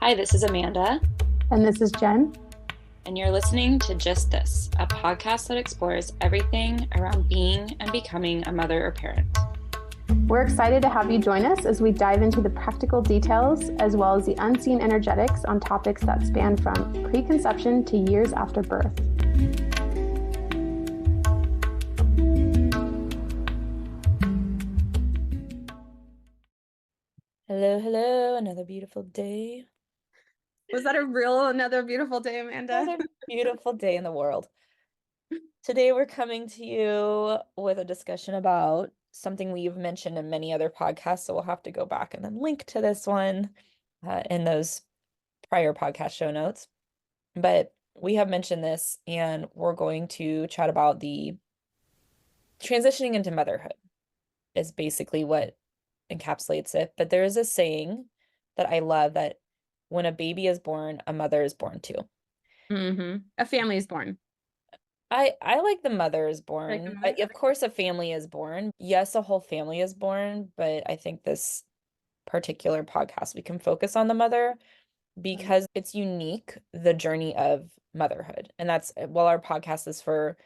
Hi, this is Amanda, And this is Jen. and you're listening to Just This, a podcast that explores everything around being and becoming a mother or parent. We're excited to have you join us as we dive into the practical details as well as the unseen energetics on topics that span from preconception to years after birth. Hello, another beautiful day. Was that another beautiful day, Amanda? Another beautiful day in the world. Today we're coming to you with a discussion about something we've mentioned in many other podcasts, so we'll have to go back and then link to this one in those prior podcast show notes. But we have mentioned this, and we're going to chat about the transitioning into motherhood is basically what encapsulates it. But there is a saying that I love that when a baby is born, a mother is born too. A family is born. I like the mother is Like the born. mother? Of course, a family is born. Yes, a whole family is born, but I think this particular podcast we can focus on the mother because it's unique, the journey of motherhood. And that's while our podcast is for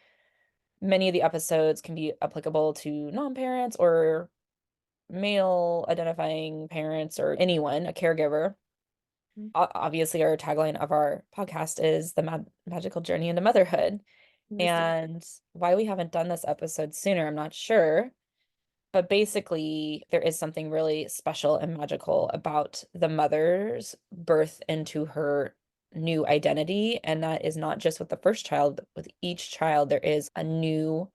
many of the episodes can be applicable to non-parents or male identifying parents or anyone, a caregiver. Obviously, our tagline of our podcast is the magical journey into motherhood. And why we haven't done this episode sooner, I'm not sure. But basically, there is something really special and magical about the mother's birth into her new identity. And that is not just with the first child, with each child, there is a new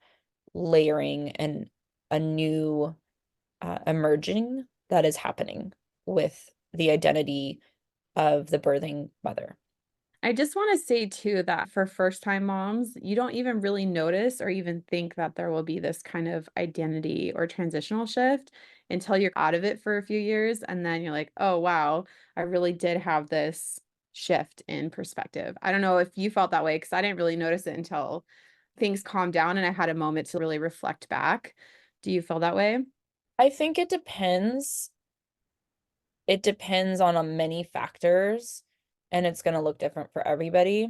layering and a new emerging that is happening with the identity of the birthing mother. I just want to say too that for first-time moms, you don't even really notice or even think that there will be this kind of identity or transitional shift until you're out of it for a few years. And then you're like, oh, wow, I really did have this shift in perspective. I don't know if you felt that way because I didn't really notice it until things calmed down and I had a moment to really reflect back. Do you feel that way? I think it depends. It depends on many factors, and it's going to look different for everybody.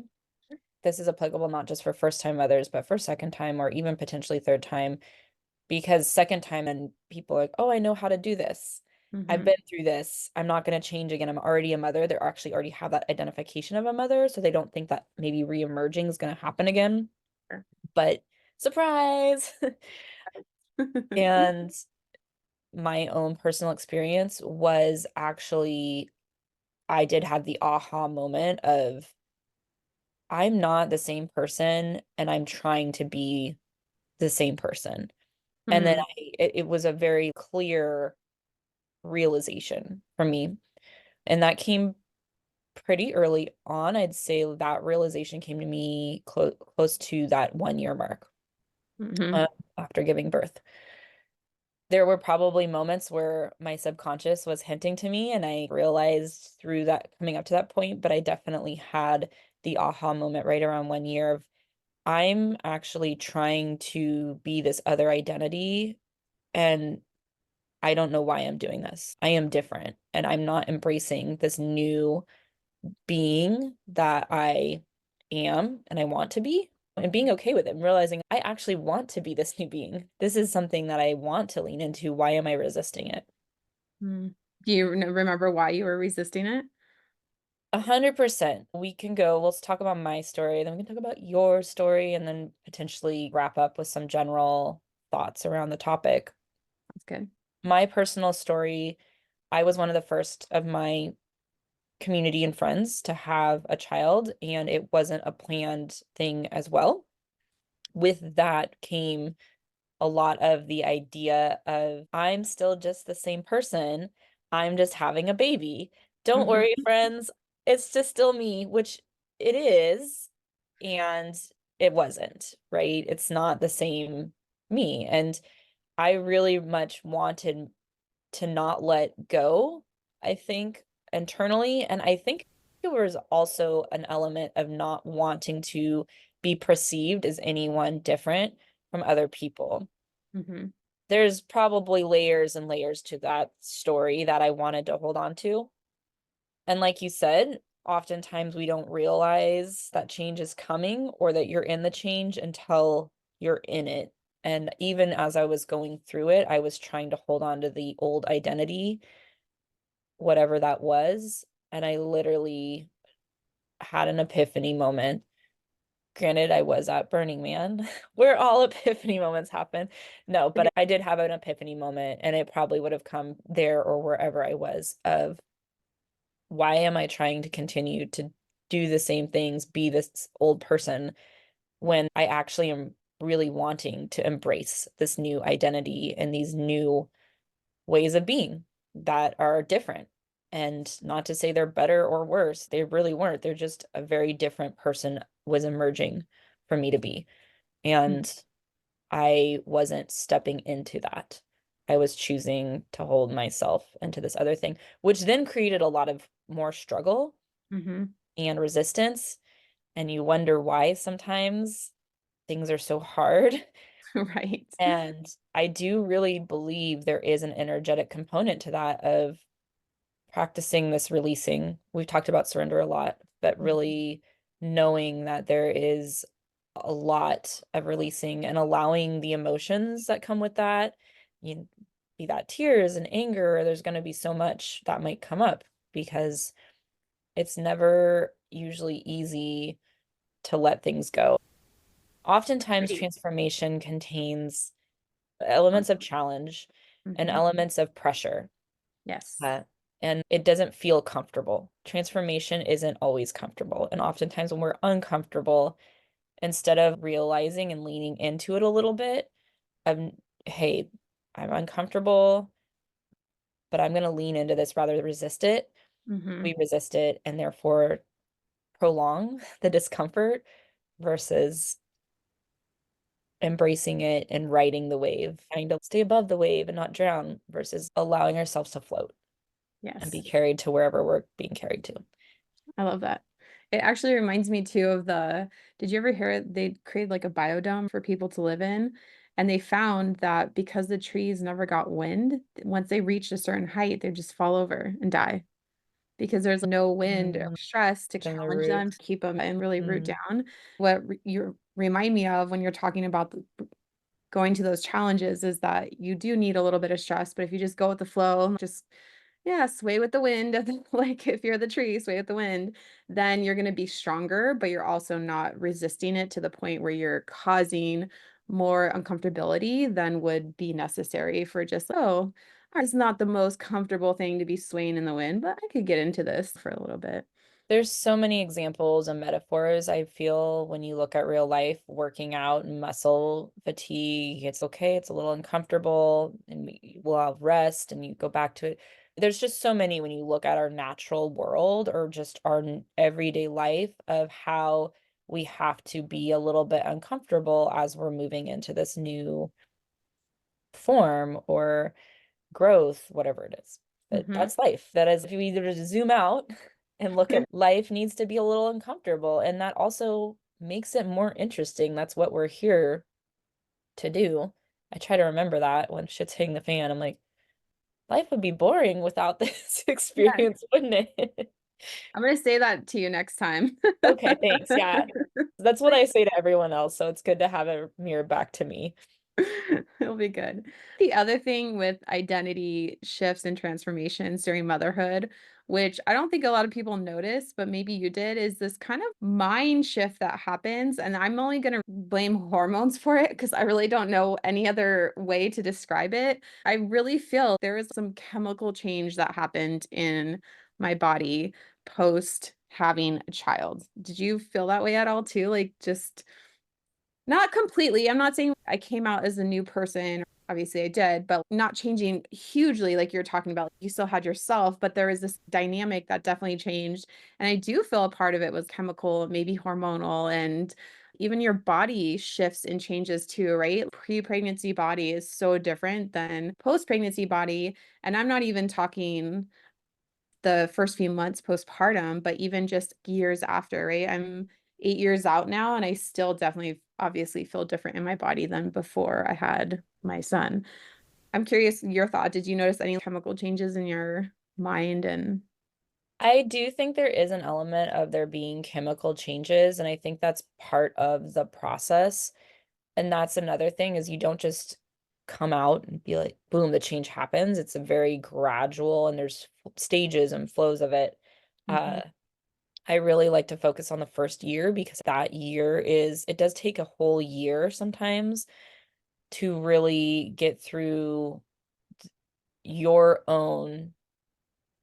This is applicable not just for first-time mothers, but for second time or even potentially third time, because second time and people are like, oh, I know how to do this. I've been through this. I'm not going to change again. I'm already a mother. They actually already have that identification of a mother, so they don't think that maybe re-emerging is going to happen again. Sure. But surprise. And my own personal experience was actually I did have the aha moment of I'm not the same person and I'm trying to be the same person. And then it was a very clear realization for me. And that came pretty early on. I'd say that realization came to me close to that 1 year mark Mm-hmm. after giving birth. There were probably moments where my subconscious was hinting to me, and I realized through that coming up to that point, but I definitely had the aha moment right around 1 year of I'm actually trying to be this other identity, and I don't know why I'm doing this. I am different, and I'm not embracing this new being that I am and I want to be and being okay with it and realizing I actually want to be this new being. This is something that I want to lean into. Why am I resisting it? Do you remember why you were resisting it? 100%. We can go, let's talk about my story, then we can talk about your story, and then potentially wrap up with some general thoughts around the topic. That's good. My personal story, I was one of the first of my community and friends to have a child, and it wasn't a planned thing as well. With that came a lot of the idea of I'm still just the same person. I'm just having a baby. Don't worry, friends. It's just still me, which it is. And it wasn't, right? It's not the same me. And I really much wanted to not let go, I think, internally. And I think it was also an element of not wanting to be perceived as anyone different from other people. There's probably layers and layers to that story that I wanted to hold on to. And like you said, oftentimes we don't realize that change is coming or that you're in the change until you're in it. And even as I was going through it, I was trying to hold on to the old identity, whatever that was. And I literally had an epiphany moment. Granted, I was at Burning Man, where all epiphany moments happen. No, but I did have an epiphany moment, and it probably would have come there or wherever I was of why am I trying to continue to do the same things, be this old person when I actually am really wanting to embrace this new identity and these new ways of being that are different. And not to say they're better or worse, they really weren't. They're just a very different person was emerging for me to be. And I wasn't stepping into that. I was choosing to hold myself into this other thing, which then created a lot of more struggle Mm-hmm. and resistance. And you wonder why sometimes things are so hard. Right. And I do really believe there is an energetic component to that of practicing this releasing. We've talked about surrender a lot, but really knowing that there is a lot of releasing and allowing the emotions that come with that. You be that tears and anger, there's going to be so much that might come up because it's never usually easy to let things go. Oftentimes, Right. transformation contains elements of challenge and Mm-hmm. elements of pressure. Yes. Uh, and it doesn't feel comfortable. Transformation isn't always comfortable. And oftentimes, when we're uncomfortable, instead of realizing and leaning into it a little bit, of, hey, I'm uncomfortable, but I'm going to lean into this rather than resist it. Mm-hmm. We resist it and therefore prolong the discomfort versus embracing it and riding the wave, trying to stay above the wave and not drown versus allowing ourselves to float and be Yes. carried to wherever we're being carried to. I love that. It actually reminds me too of did you ever hear they created like a biodome for people to live in? And they found that because the trees never got wind, once they reached a certain height, they just fall over and die because there's no wind or Mm, stress to in the challenge them, to roots. keep them and really root Mm. down. You remind me of when you're talking about going to those challenges is that you do need a little bit of stress, but if you just go with the flow, just yeah, sway with the wind, like if you're the tree, sway with the wind, then you're going to be stronger, but you're also not resisting it to the point where you're causing more uncomfortability than would be necessary for just, oh, it's not the most comfortable thing to be swaying in the wind, but I could get into this for a little bit. There's so many examples and metaphors I feel when you look at real life, working out and muscle fatigue. It's okay, it's a little uncomfortable, and we'll have rest and you go back to it. There's just so many when you look at our natural world or just our everyday life of how we have to be a little bit uncomfortable as we're moving into this new form or growth, whatever it is. But Hmm. that's life. That is, if you either just zoom out and look at life needs to be a little uncomfortable, and that also makes it more interesting. That's what we're here to do. I try to remember that when shit's hitting the fan. I'm like, life would be boring without this Yeah, experience, wouldn't it? I'm going to say that to you next time. Okay, thanks. Yeah. That's what I say to everyone else, so it's good to have it mirrored back to me. It'll be good. The other thing with identity shifts and transformations during motherhood, which I don't think a lot of people notice, but maybe you did, is this kind of mind shift that happens. And I'm only going to blame hormones for it because I really don't know any other way to describe it. I really feel there was some chemical change that happened in my body post having a child. Did you feel that way at all too? Like just not completely. I'm not saying I came out as a new person. Obviously, I did, but not changing hugely like you're talking about. You still had yourself, but there was this dynamic that definitely changed. And I do feel a part of it was chemical, maybe hormonal, and even your body shifts and changes too, right? Pre-pregnancy body is so different than post-pregnancy body. And I'm not even talking the first few months postpartum, but even just years after, right? I'm 8 years out now, and I still definitely obviously feel different in my body than before I had my son. I'm curious your thought. Did you notice any chemical changes in your mind and I do think there is an element of there being chemical changes, and I think that's part of the process. And that's another thing is you don't just come out and be like, boom, the change happens. It's a very gradual and there's stages and flows of it. Mhm. Uh, I really like to focus on the first year because that year is, it does take a whole year sometimes to really get through your own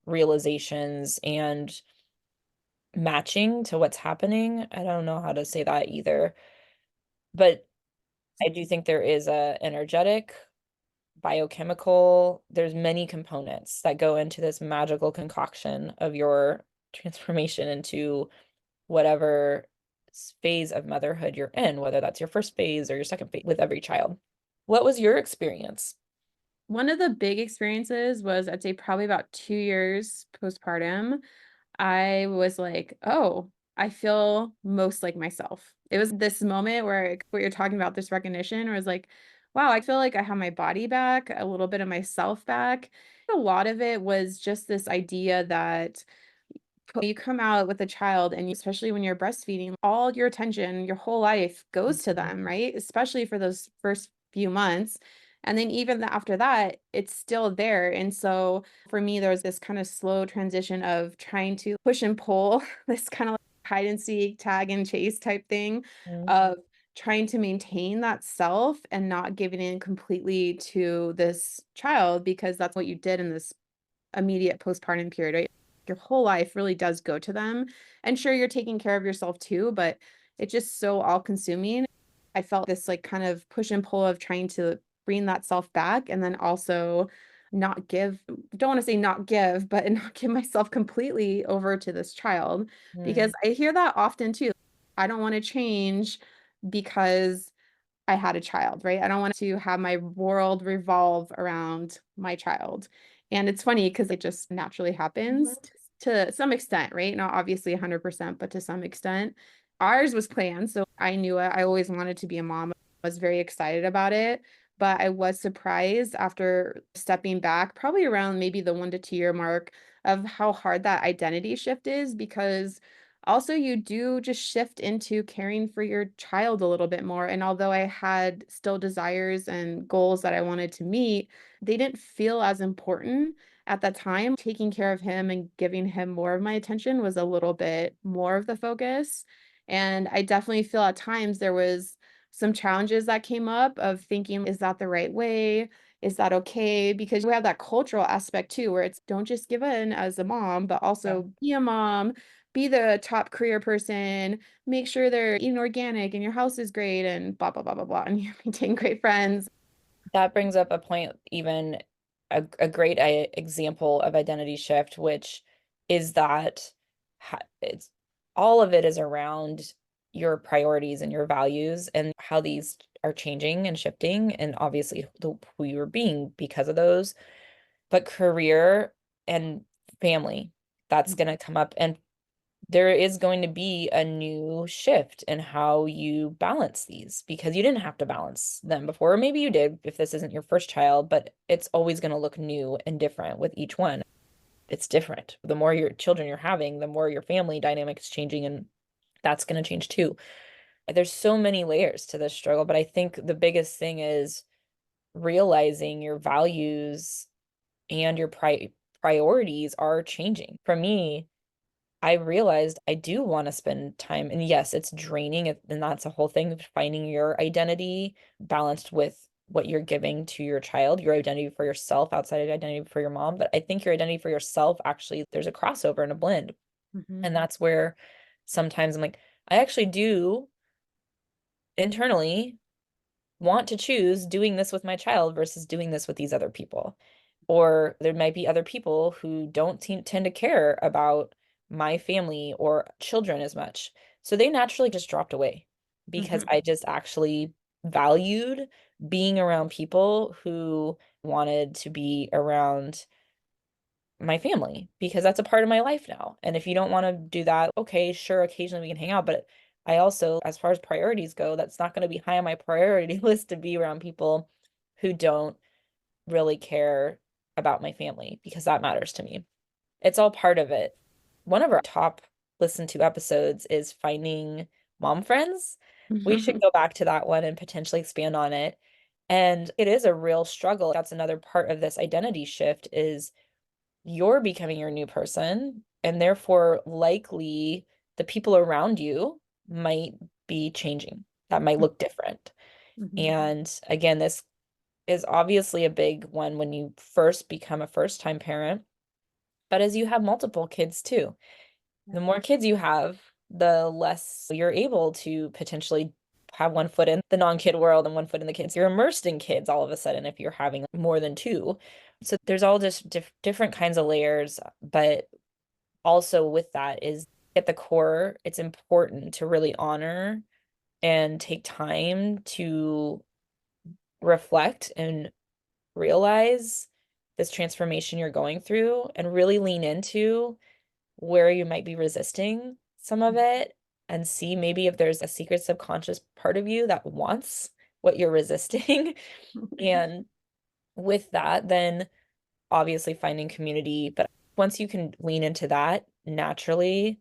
realizations and matching to what's happening. I don't know how to say that either, but I do think there is a energetic, biochemical, there's many components that go into this magical concoction of your transformation into whatever phase of motherhood you're in, whether that's your first phase or your second phase with every child. What was your experience? One of the big experiences was, I'd say, probably about 2 years postpartum. I was like, "Oh, I feel most like myself." It was this moment where what you're talking about, this recognition, where I was like, "Wow, I feel like I have my body back, a little bit of myself back." A lot of it was just this idea that you come out with a child and especially when you're breastfeeding, all your attention, your whole life goes to Mhm. them, right? Especially for those first few months. And then even after that, it's still there. And so for me, there was this kind of slow transition of trying to push and pull, this kind of like hide and seek, tag and chase type thing Mhm. of trying to maintain that self and not giving in completely to this child because that's what you did in this immediate postpartum period, right? Your whole life really does go to them. And sure, you're taking care of yourself too, but it's just so all consuming. I felt this like kind of push and pull of trying to bring that self back and then also not give, don't want to say not give, but not give myself completely over to this child because Mhm. I hear that often too. I don't want to change because I had a child, right? I don't want to have my world revolve around my child. And it's funny because it just naturally happens Mhm. to some extent, right? Not obviously 100%, but to some extent. Ours was planned, so I knew it. I always wanted to be a mom. I was very excited about it, but I was surprised after stepping back, probably around maybe the 1 to 2 year mark of how hard that identity shift is because also, you do just shift into caring for your child a little bit more. And although I had still desires and goals that I wanted to meet, they didn't feel as important at that time. Taking care of him and giving him more of my attention was a little bit more of the focus. And I definitely feel at times there was some challenges that came up of thinking, is that the right way? Is that okay? Because we have that cultural aspect too, where it's don't just give in as a mom, but Yeah. also be a mom, be the top career person, make sure they're eating organic and your house is great and blah, blah, blah, blah, blah. And you maintain great friends. That brings up a point, even a great example of identity shift, which is that it's all of it is around your priorities and your values and how these are changing and shifting, and obviously who you're being because of those. But career and family, that's going to come up. And there is going to be a new shift in how you balance these because you didn't have to balance them before. Or maybe you did if this isn't your first child, but it's always going to look new and different with each one. It's different. The more your children you're having, the more your family dynamic is changing, and that's going to change too. There's so many layers to this struggle, but I think the biggest thing is realizing your values and your priorities are changing. For me, I realized I do want to spend time, and yes, it's draining, and that's a whole thing of finding your identity balanced with what you're giving to your child, your identity for yourself outside of identity for your mom. But I think your identity for yourself, actually, there's a crossover and a blend. Mhm. And that's where sometimes I'm like, I actually do internally want to choose doing this with my child versus doing this with these other people. Or there might be other people who don't tend to care about my family or children as much. So they naturally just dropped away because Mhm. I just actually valued being around people who wanted to be around my family because that's a part of my life now. And if you don't want to do that, okay, sure, occasionally we can hang out, but I also, as far as priorities go, that's not going to be high on my priority list to be around people who don't really care about my family because that matters to me. It's all part of it. one of our top listened to episodes is finding mom friends. We should go back to that one and potentially expand on it. And it is a real struggle. That's another part of this identity shift is you're becoming your new person, and therefore likely the people around you might be changing. That might look different. Mhm. And again, this is obviously a big one when you first become a first-time parent, but as you have multiple kids too, the more kids you have, the less you're able to potentially have one foot in the non-kid world and one foot in the kids. You're immersed in kids all of a sudden if you're having more than two. So there's all just different kinds of layers, but also with that is at the core, it's important to really honor and take time to reflect and realize this transformation you're going through and really lean into where you might be resisting some of it and see maybe if there's a secret subconscious part of you that wants what you're resisting. And with that, then obviously finding community. But once you can lean into that, naturally,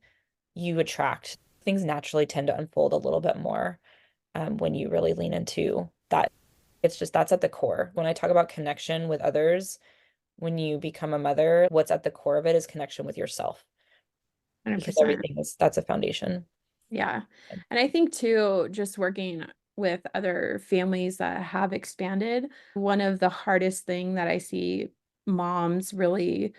you attract things naturally tend to unfold a little bit more when you really lean into that. It's just that's at the core. When I talk about connection with others, when you become a mother, what's at the core of it is connection with yourself because 100%. everything is that's a foundation. Yeah. And I think too, just working with other families that have expanded, one of the hardest thing that I see moms really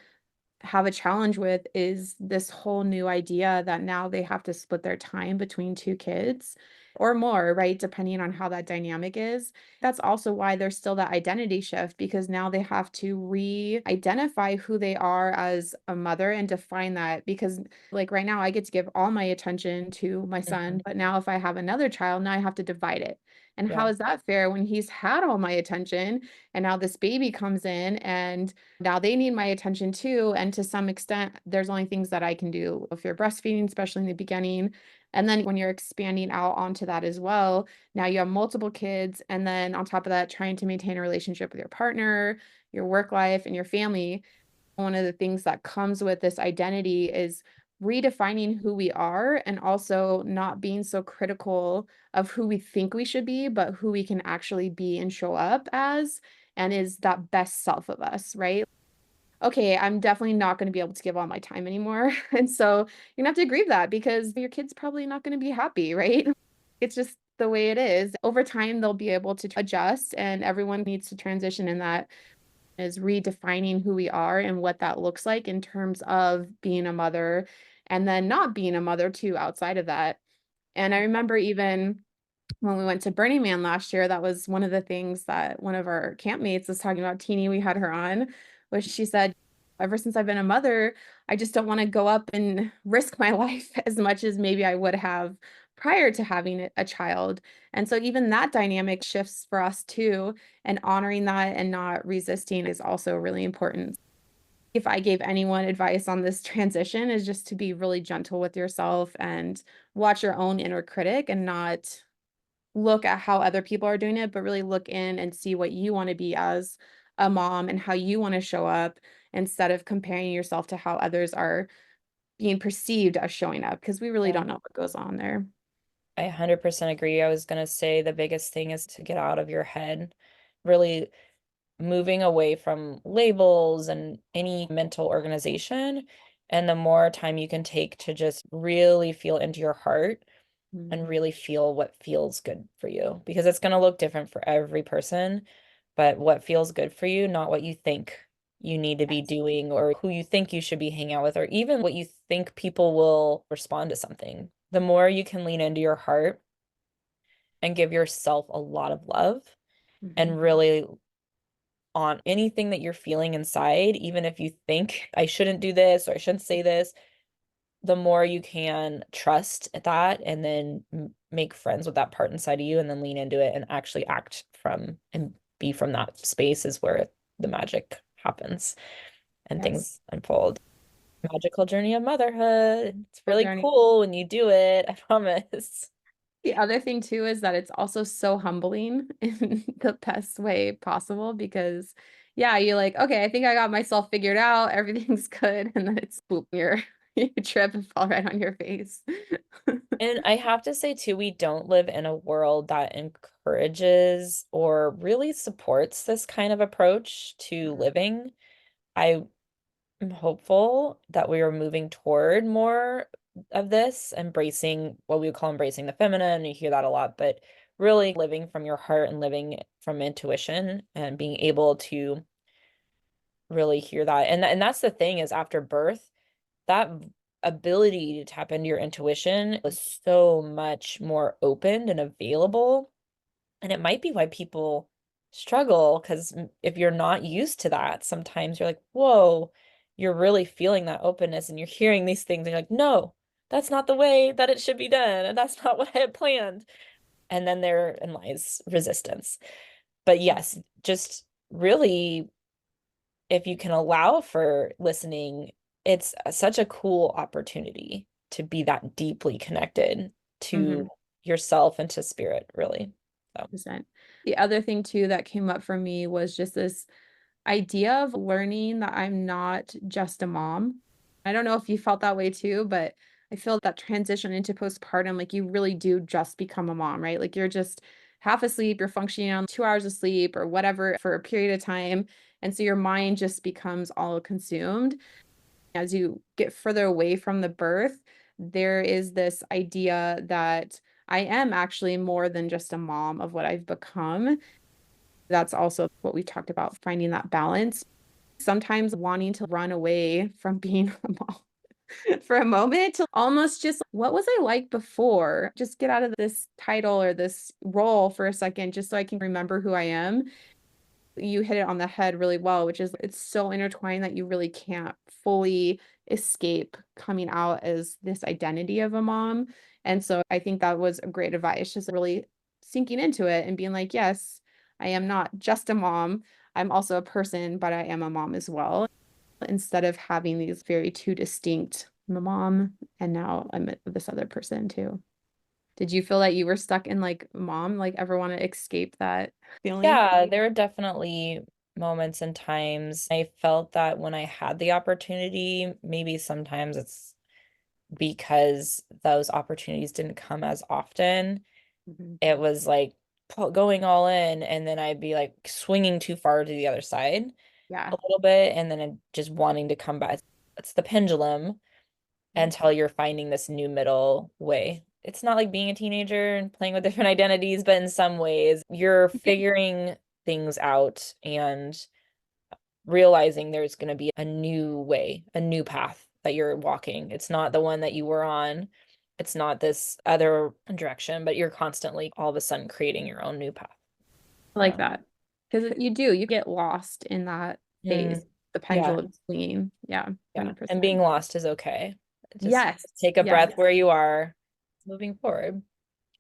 have a challenge with is this whole new idea that now they have to split their time between two kids or more, right? Depending on how that dynamic is. That's also why there's still that identity shift because now they have to re identify who they are as a mother and define that. Because, like, right now, I get to give all my attention to my son, Mhm. but now if I have another child, now I have to divide it. And how Yeah. is that fair when he's had all my attention and now this baby comes in and now they need my attention too, and to some extent, there's only things that I can do if you're breastfeeding, especially in the beginning. And then when you're expanding out onto that as well, now you have multiple kids, and then on top of that, trying to maintain a relationship with your partner, your work life, and your family. One of the things that comes with this identity is redefining who we are and also not being so critical of who we think we should be, but who we can actually be and show up as and is that best self of us, right? Okay, I'm definitely not going to be able to give all my time anymore. And so you're gonna have to grieve that because your kid's probably not going to be happy, right? It's just the way it is. Over time, they'll be able to adjust, and everyone needs to transition in that is redefining who we are and what that looks like in terms of being a mother and then not being a mother too outside of that. And I remember even when we went to Burning Man last year, that was one of the things that one of our campmates was talking about. Teeny, we had her on, was she said, ever since I've been a mother, I just don't want to go up and risk my life as much as maybe I would have prior to having a child. And so even that dynamic shifts for us too, and honoring that and not resisting is also really important. If I gave anyone advice on this transition is just to be really gentle with yourself and watch your own inner critic and not look at how other people are doing it, but really look in and see what you want to be as a mom and how you want to show up instead of comparing yourself to how others are being perceived as showing up because we really Yeah. don't know what goes on there. I 100% agree. I was going to say the biggest thing is to get out of your head, really moving away from labels and any mental organization. And the more time you can take to just really feel into your heart and Mhm. really feel what feels good for you, because it's going to look different for every person, but what feels good for you, not what you think you need to be Yes. doing or who you think you should be hanging out with, or even what you think people will respond to something. The more you can lean into your heart and give yourself a lot of love Mhm. and really on anything that you're feeling inside, even if you think I shouldn't do this or I shouldn't say this, the more you can trust that and then make friends with that part inside of you and then lean into it and actually act from and be from that space is where the magic happens and Yes. things unfold. Magical journey of motherhood. It's Full really journey. cool when you do it, I promise. The other thing too is that it's also so humbling in the best way possible because yeah, you're like, okay, I think I got myself figured out, everything's good, and then it's boop, You trip and fall right on your face. And I have to say too, we don't live in a world that encourages or really supports this kind of approach to living. I am hopeful that we are moving toward more of this, embracing what we would call embracing the feminine. You hear that a lot, but really living from your heart and living from intuition and being able to really hear that. And that's the thing is after birth, that ability to tap into your intuition is so much more open and available. And it might be why people struggle because if you're not used to that, sometimes you're like, whoa, you're really feeling that openness and you're hearing these things and you're like, no, that's not the way that it should be done. And that's not what I had planned. And then therein lies resistance. But yes, just really if you can allow for listening, it's such a cool opportunity to be that deeply connected to Mhm. yourself and to spirit, really. So, 100%. The other thing too that came up for me was just this idea of learning that I'm not just a mom. I don't know if you felt that way too, but I feel that transition into postpartum, like you really do just become a mom, right? Like you're just half asleep, you're functioning on 2 hours of sleep or whatever for a period of time. And so your mind just becomes all consumed. As you get further away from the birth, there is this idea that I am actually more than just a mom of what I've become. That's also what we talked about, finding that balance. Sometimes wanting to run away from being a mom for a moment to almost just, what was I like before? Just get out of this title or this role for a second, just so I can remember who I am. You hit it on the head really well, which is it's so intertwined that you really can't fully escape coming out as this identity of a mom. And so I think that was a great advice, just really sinking into it and being like, yes, I am not just a mom. I'm also a person, but I am a mom as well. Instead of having these very two distinct, I'm a mom, and now I'm this other person too. Did you feel that you were stuck in like mom, like ever want to escape that feeling? yeah, there are definitely moments and times I felt that when I had the opportunity, maybe sometimes it's because those opportunities didn't come as often. Mhm. It was like going all in, and then I'd be like swinging too far to the other side Yeah. a little bit and then just wanting to come back. It's the pendulum until you're finding this new middle way. It's not like being a teenager and playing with different identities, but in some ways, you're figuring things out and realizing there's going to be a new way, a new path that you're walking. It's not the one that you were on. It's not this other direction, but you're constantly all of a sudden creating your own new path. I like So, that. Because you get lost in that phase, mm, the yeah. pendulum swinging. Yeah, Yeah. And being 100%. lost is okay. Just Yes, take a yes. breath where you are moving forward,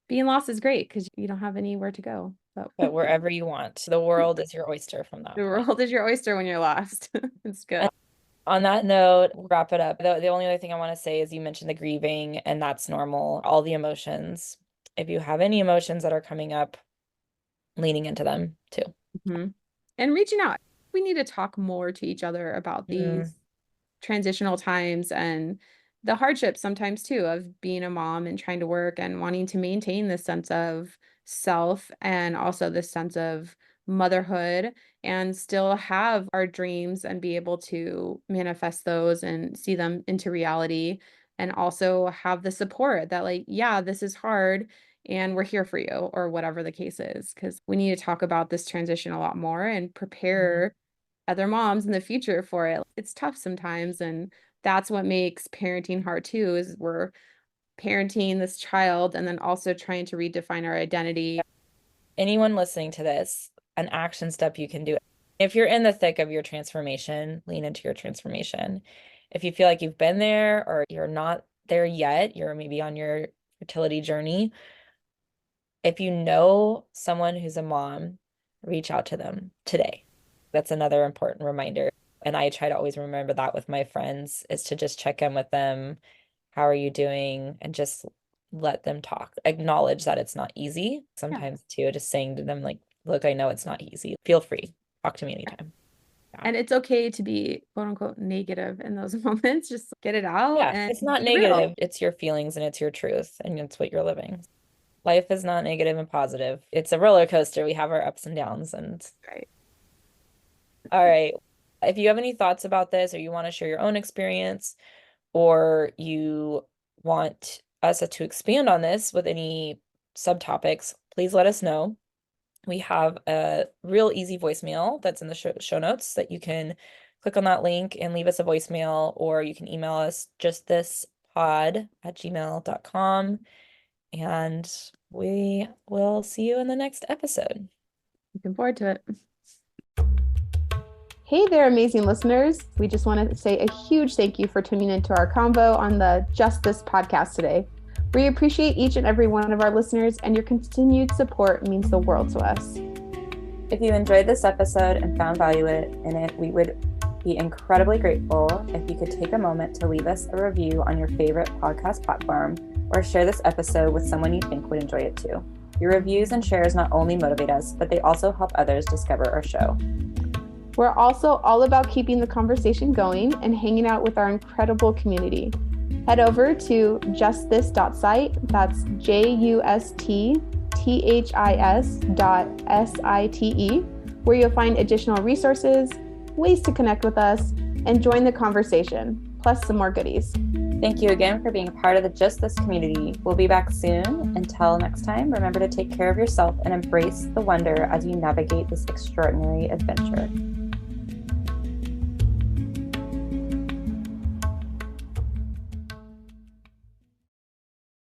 Being lost is great because you don't have anywhere to go. So but wherever you want. The world is your oyster from that the point. world is your oyster when you're lost. It's good. And on that note, we'll wrap it up. The only other thing I want to say is you mentioned the grieving, and that's normal. All the emotions. If you have any emotions that are coming up, leaning into them too. Mhm. And reaching out. We need to talk more to each other about Mm, these transitional times and the hardships sometimes too of being a mom and trying to work and wanting to maintain this sense of self and also this sense of motherhood and still have our dreams and be able to manifest those and see them into reality and also have the support that like yeah this is hard and we're here for you or whatever the case is because we need to talk about this transition a lot more and mm. prepare other moms in the future for it. It's tough sometimes, and that's what makes parenting hard too, is we're parenting this child and then also trying to redefine our identity. Anyone listening to this, an action step you can do. If you're in the thick of your transformation, lean into your transformation. If you feel like you've been there or you're not there yet, you're maybe on your fertility journey. If you know someone who's a mom, reach out to them today. That's another important reminder. And I try to always remember that with my friends is to just check in with them. How are you doing? And just let them talk. Acknowledge that it's not easy. Yeah. Sometimes too, just saying to them like, look, I know it's not easy. Feel free. Talk to me anytime. And it's okay to be quote unquote negative in those moments. Just get it out Yeah, and it's not be real. negative. It's your feelings and it's your truth and it's what you're living. Life is not negative and positive. It's a roller coaster. We have our ups and downs. And Right. all right, if you have any thoughts about this or you want to share your own experience or you want us to expand on this with any subtopics, please let us know. We have a real easy voicemail that's in the show notes that you can click on that link and leave us a voicemail, or you can email us justthispod@gmail.com. And we will see you in the next episode. Looking forward to it. Hey there, amazing listeners. We just want to say a huge thank you for tuning into our convo on the Just This podcast today. We appreciate each and every one of our listeners, and your continued support means the world to us. If you enjoyed this episode and found value in it, we would be incredibly grateful if you could take a moment to leave us a review on your favorite podcast platform or share this episode with someone you think would enjoy it too. Your reviews and shares not only motivate us, but they also help others discover our show. We're also all about keeping the conversation going and hanging out with our incredible community. Head over to justthis.site, that's justhis.site, where you'll find additional resources, ways to connect with us, and join the conversation, plus some more goodies. Thank you again for being a part of the Just This community. We'll be back soon. Until next time, remember to take care of yourself and embrace the wonder as you navigate this extraordinary adventure.